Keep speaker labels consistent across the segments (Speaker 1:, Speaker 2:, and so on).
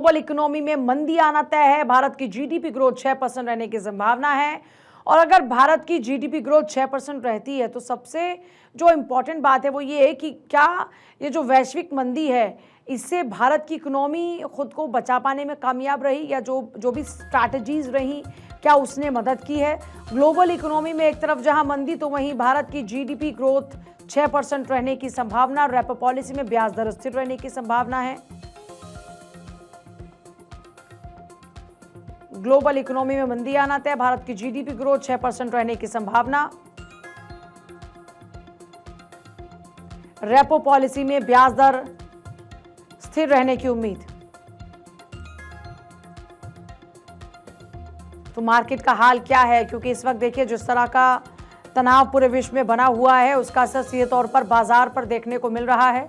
Speaker 1: Global economy में मंदी आना तय है। भारत की जीडीपी ग्रोथ 6% रहने की संभावना है। और अगर भारत की जीडीपी ग्रोथ 6% रहती है तो सबसे जो इम्पोर्टेंट बात है वो ये है कि क्या ये जो वैश्विक मंदी है इससे भारत की इकोनॉमी खुद को बचा पाने में कामयाब रही, या जो भी स्ट्रैटेजीज रही क्या उसने मदद की है। ग्लोबल इकोनॉमी में एक तरफ जहां मंदी तो वहीं भारत की जीडीपी ग्रोथ 6% रहने की संभावना। रेपो पॉलिसी में ब्याज दर स्थिर रहने की संभावना है। ग्लोबल इकोनॉमी में मंदी आना तय, भारत की जीडीपी ग्रोथ 6% रहने की संभावना। रेपो पॉलिसी में ब्याज दर स्थिर रहने की उम्मीद। तो मार्केट का हाल क्या है, क्योंकि इस वक्त देखिए जिस तरह का तनाव पूरे विश्व में बना हुआ है उसका असर सीधे तौर पर बाजार पर देखने को मिल रहा है।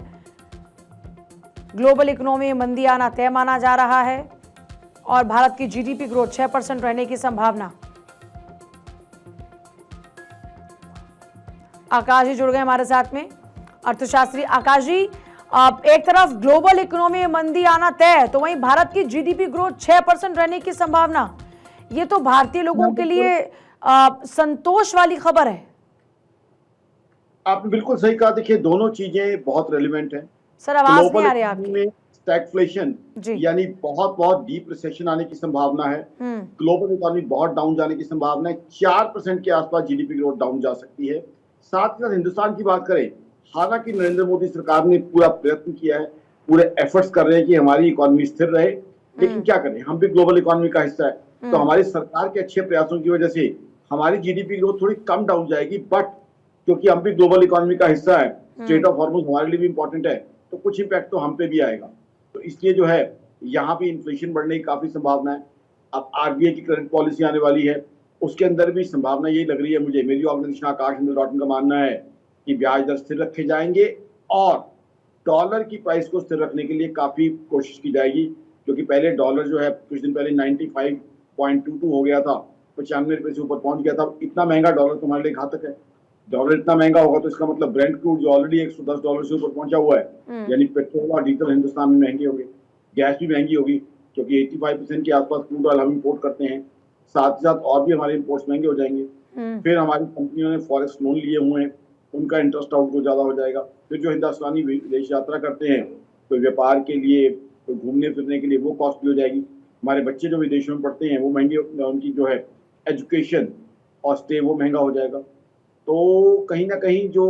Speaker 1: ग्लोबल इकोनॉमी में मंदी आना तय माना जा रहा है और भारत की जीडीपी ग्रोथ 6% रहने की संभावना। आकाश जी जुड़ गए हमारे साथ में, अर्थशास्त्री। आकाश जी, एक तरफ ग्लोबल इकोनॉमी में मंदी आना तय है तो वहीं भारत की जीडीपी ग्रोथ 6% रहने की संभावना, ये तो भारतीय लोगों के लिए संतोष वाली खबर है।
Speaker 2: आपने बिल्कुल सही कहा। देखिए, दोनों चीजें बहुत रेलिवेंट हैं।
Speaker 1: सर आवाज नहीं आ रही आपकी।
Speaker 2: में स्टैगफ्लेशन यानी बहुत बहुत डीप रिसेशन आने की संभावना है। ग्लोबल इकोनॉमी बहुत डाउन जाने की संभावना है। 4% के आसपास जीडीपी ग्रोथ डाउन जा सकती है। साथ ही साथ हिंदुस्तान की बात करें, हालांकि नरेंद्र मोदी सरकार ने पूरा प्रयत्न किया है, पूरे एफर्ट्स कर रहे हैं कि हमारी इकोनॉमी स्थिर रहे, लेकिन क्या करें, हम भी ग्लोबल इकोनॉमी का हिस्सा है। तो हमारी सरकार के अच्छे प्रयासों की वजह से हमारी जीडीपी ग्रोथ थोड़ी कम डाउन जाएगी, बट क्योंकि हम भी ग्लोबल इकोनॉमी का हिस्सा है, स्ट्रेट ऑफ हॉर्मुज हमारे लिए भी इंपॉर्टेंट है, तो कुछ इंपैक्ट तो हम पे भी आएगा। तो इसलिए जो है यहाँ भी इन्फ्लेशन बढ़ने की काफी संभावना है। अब आरबीआई की करंट पॉलिसी आने वाली है, उसके अंदर भी संभावना यही लग रही है मुझे। मेरी ऑर्गेनाइजेशन आकाश डॉट का मानना है कि ब्याज दर स्थिर रखे जाएंगे और डॉलर की प्राइस को स्थिर रखने के लिए काफी कोशिश की जाएगी, क्योंकि पहले डॉलर जो है कुछ दिन पहले 95.22 हो गया था, 95 रुपए से ऊपर पहुंच गया था। इतना महंगा डॉलर तुम्हारे लिए घातक है। डॉलर इतना महंगा होगा तो इसका मतलब ब्रेंट क्रूड जो ऑलरेडी $110 से ऊपर पहुंचा हुआ है, यानी पेट्रोल और डीजल हिंदुस्तान में महंगे होंगे, गैस भी महंगी होगी, क्योंकि 85% के आसपास क्रूड ऑयल हम इंपोर्ट करते हैं। साथ ही साथ और भी हमारे इंपोर्ट्स महंगे हो जाएंगे। फिर हमारी कंपनियों ने फॉरेक्स लोन लिए हुए हैं, उनका इंटरेस्ट आउटगो ज्यादा हो जाएगा। फिर जो हिंदुस्तानी विदेश यात्रा करते हैं तो व्यापार के लिए, तो घूमने फिरने के लिए, वो कॉस्टली हो जाएगी। हमारे बच्चे जो विदेशों में पढ़ते हैं वो महंगे, उनकी जो है एजुकेशन और स्टे वो महंगा हो जाएगा। तो कहीं ना कहीं जो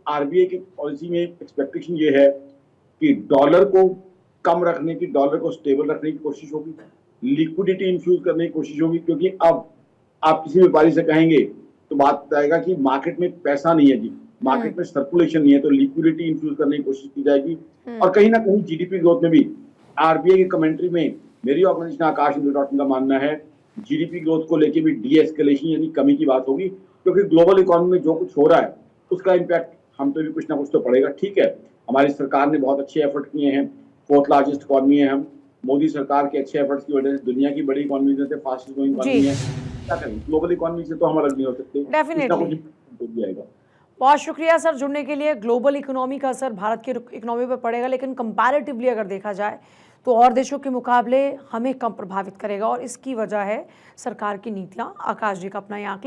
Speaker 2: आरबीआई की पॉलिसी में एक्सपेक्टेशन ये है कि डॉलर को कम रखने की, डॉलर को स्टेबल रखने की कोशिश होगी, लिक्विडिटी इन्फ्यूज करने की कोशिश होगी, क्योंकि अब आप किसी व्यापारी से कहेंगे तो बात आएगा कि मार्केट में पैसा नहीं है जी, मार्केट में सर्कुलेशन नहीं है, तो लिक्विडिटी इन्फ्यूज करने की कोशिश की जाएगी। और कहीं ना कहीं जीडीपी ग्रोथ में भी आरबीआई की कमेंट्री में मेरी ऑर्गेनाइजेशन आकाश का मानना है जीडीपी ग्रोथ को लेके भी डी एस्केलेशन यानी कमी की बात होगी, क्योंकि ग्लोबल इकोनॉमी में जो कुछ हो रहा है उसका इम्पैक्ट हम पे भी कुछ ना कुछ तो पड़ेगा। ठीक है, हमारी सरकार ने बहुत अच्छे एफर्ट किए हैं, 4th लार्जेस्ट इकोनॉमी है हम, मोदी सरकार के अच्छे एफर्ट्स की वजह से दुनिया की बड़ी इकोनॉमी में से फास्टेस्ट ग्रोइंग इकोनॉमी है। क्या करें, ग्लोबल इकोनॉमी से तो हम अलग नहीं हो सकते,
Speaker 1: डेफिनेटली। बहुत शुक्रिया सर जुड़ने के लिए। ग्लोबल इकोनॉमी का असर भारत की इकोनॉमी पर पड़ेगा, लेकिन कंपैरेटिवली अगर देखा जाए तो और देशों के मुकाबले हमें कम प्रभावित करेगा और इसकी वजह है सरकार की नीतियां। आकाश जी का अपना ये आंकलन।